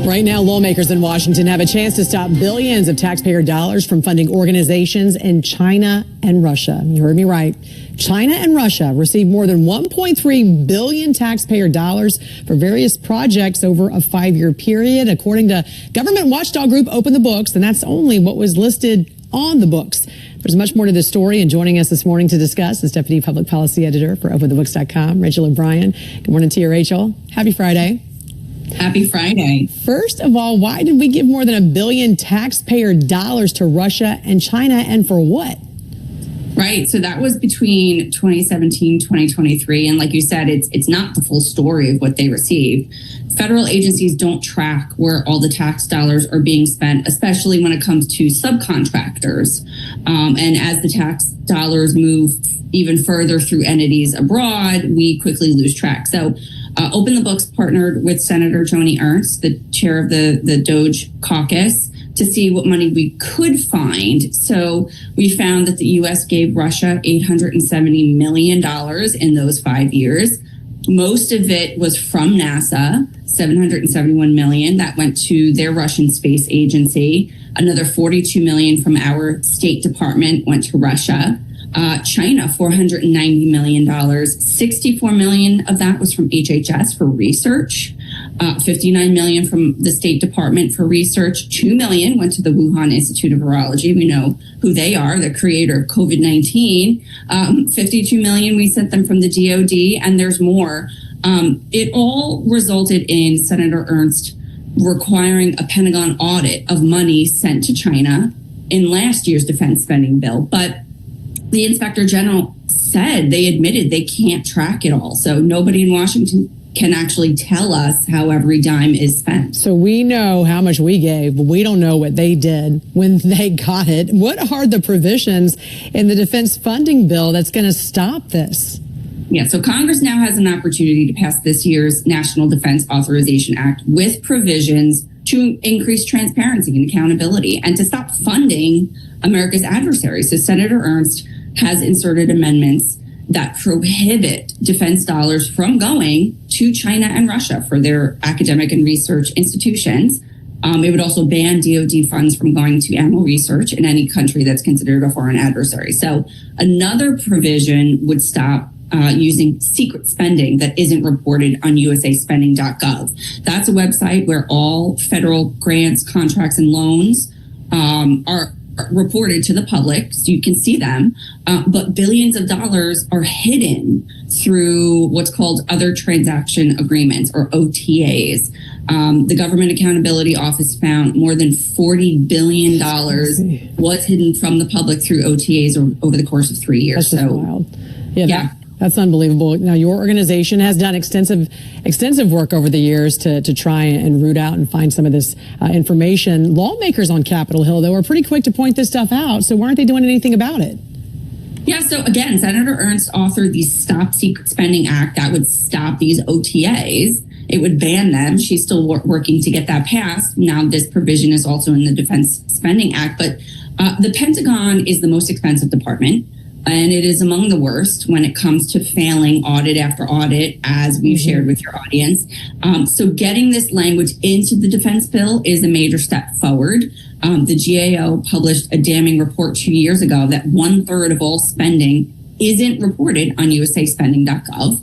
Right now, lawmakers in Washington have a chance to stop billions of taxpayer dollars from funding organizations in China and Russia. You heard me right. China and Russia received more than 1.3 billion taxpayer dollars for various projects over a 5-year period, according to government watchdog group Open the Books, and that's only what was listed on the books. There's much more to this story, and joining us this morning to discuss is Deputy Public Policy Editor for OpenTheBooks.com, Rachel O'Brien. Good morning to you, Rachel. Happy Friday. Happy Friday. First of all, why did we give more than $1 billion taxpayer dollars to Russia and China, and for what? Right. So that was between 2017, 2023. And like you said, it's not the full story of what they received. Federal agencies don't track where all the tax dollars are being spent, especially when it comes to subcontractors. And as the tax dollars move even further through entities abroad, we quickly lose track. So Open the Books partnered with Senator Joni Ernst, the chair of the Doge caucus, to see what money we could find. So we found that the U.S. gave Russia $870 million in those 5 years. Most of it was from NASA, $771 million. That went to their Russian space agency. Another $42 million from our State Department went to Russia. China, $490 million. $64 million of that was from HHS for research. $59 million from the State Department for research. $2 million went to the Wuhan Institute of Virology. We know who they are, the creator of COVID-19. $52 million we sent them from the DOD, and there's more. It all resulted in Senator Ernst requiring a Pentagon audit of money sent to China in last year's defense spending bill. But the Inspector General said, they admitted they can't track it all. So nobody in Washington can actually tell us how every dime is spent. So we know how much we gave, but we don't know what they did when they got it. What are the provisions in the defense funding bill that's going to stop this? Yeah, so Congress now has an opportunity to pass this year's National Defense Authorization Act with provisions to increase transparency and accountability and to stop funding America's adversaries. So Senator Ernst has inserted amendments that prohibit defense dollars from going to China and Russia for their academic and research institutions. It would also ban DOD funds from going to animal research in any country that's considered a foreign adversary. So another provision would stop using secret spending that isn't reported on usaspending.gov. That's a website where all federal grants, contracts, and loans are reported to the public, so you can see them, but billions of dollars are hidden through what's called other transaction agreements, or OTAs. The Government Accountability Office found more than $40 billion was hidden from the public through OTAs over the course of 3 years. That's just wild. Yeah. That's unbelievable. Now, your organization has done extensive work over the years to try and root out and find some of this information. Lawmakers on Capitol Hill, though, are pretty quick to point this stuff out. So why aren't they doing anything about it? Yeah, so again, Senator Ernst authored the Stop Secret Spending Act that would stop these OTAs. It would ban them. She's still working to get that passed. Now, this provision is also in the Defense Spending Act. But the Pentagon is the most expensive department, and it is among the worst when it comes to failing audit after audit, as we've shared with your audience. So getting this language into the defense bill is a major step forward. The GAO published a damning report 2 years ago that 1/3 of all spending isn't reported on usaspending.gov.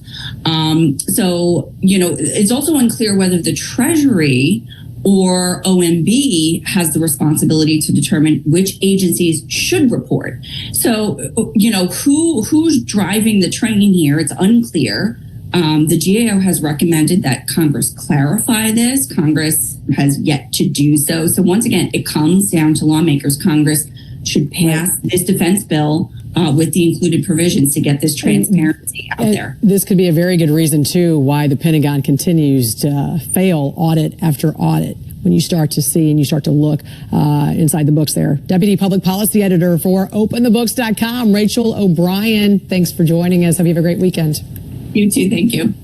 So, it's also unclear whether the Treasury or OMB has the responsibility to determine which agencies should report. So, who's driving the train here? It's unclear. The GAO has recommended that Congress clarify this. Congress has yet to do so. So once again, it comes down to lawmakers. Congress should pass this defense bill with the included provisions to get this transparency out there. This could be a very good reason, too, why the Pentagon continues to fail audit after audit. When you start to see and you start to look inside the books there. Deputy Public Policy Editor for OpenTheBooks.com, Rachel O'Brien. Thanks for joining us. Hope you have a great weekend. You too. Thank you.